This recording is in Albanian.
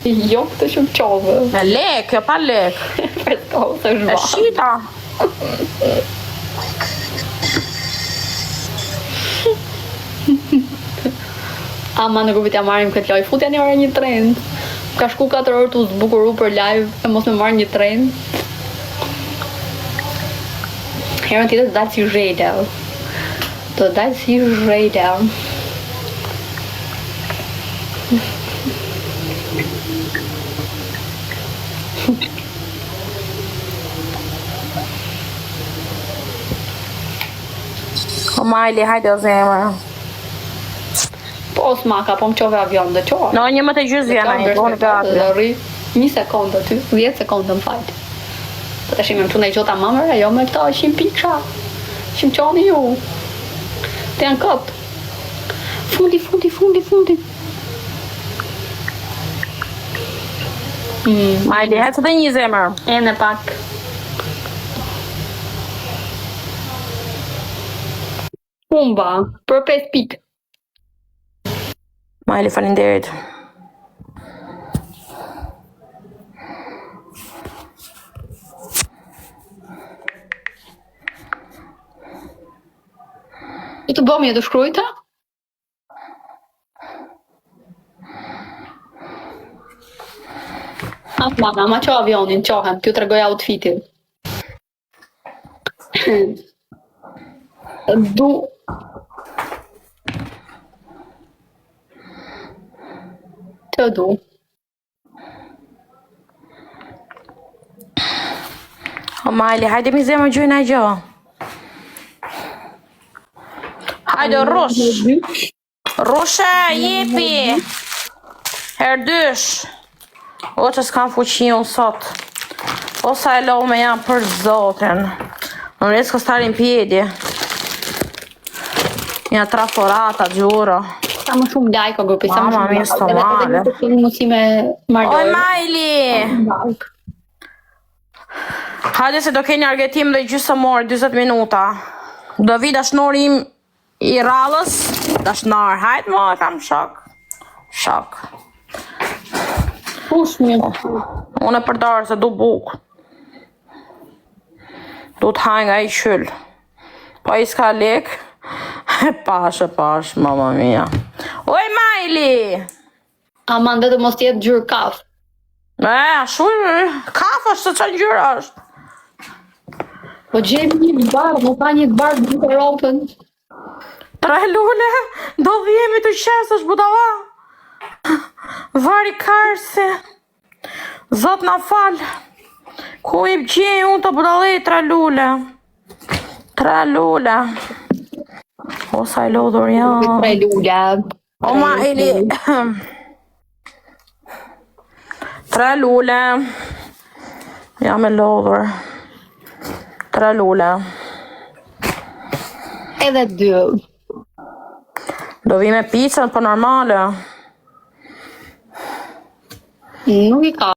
Jo këtë shumë qove. Me lek, jo pa lek. Freskose E zhva. shita. Ama në grupit ja marrim këtë loj. Futja një orë një tren. Ka shku 4 orë të zbukuru për live e mos me marrë një tren. Herën tjetër dalë si zhejda. Do dalë si zhejda. O Majli, hajde o zemër. Po s'maka, po më qove avion dhe qoa. No, një më të gjysë vjena i, po në gati. Dhe rri 1 sekundë aty, 10 sekundë më fajt. Po të shime më qune i qota mamër, jo me këta 100 piksha. Që më qoni ju. Të janë këpë. Fundi. Majli, hajtë dhe një zemër. E në pak. Pumba, për 5 pikë. Majli, falinderit. Të bëmi e të shkrujta? Ma qo avionin, qohem, t'ju të regoj outfitin. Du... Të du. O Majli, hajde mi zemë gjujnë a gjo. Hajde rush. Rushe, jepi. Herdysh. O që s'kam fuqi unë sot. O sa e lo me jam për zotin. Në rrisë kë starin pjedi. Një traforata, gjuro. Sa më shumë like o grupi, sa më Mama, shumë mi stomale. Oj, Majli! Hajde se do keni argetim dhe gjysëmor 20 minuta. Do vi dashnori im i rallës. Dashnar, hajde mo, e kam shok. Shok. Push një. Unë e përdarë se du buk. Du t'haj nga i qyll. Po i s'ka lek. E pash, mama mia. Oj, Majli! Aman dhe të mos tjetë gjyrë kaf. Kaf është se që gjyrë është. Po gjemi një barë, më pa një barë në të ropën. Tre lule, do dhjemi të qesë është budala. Vari karse. Zot na fal. Ku i bëgjej unë të budalej tre lule. Tre lule. O sa i lodhur janë. Tre lule. O Majli. Tre lule. Jam e lodhur. Tre lule. Edhe 2. Do vi me pizza, po normale. Nuk i ka.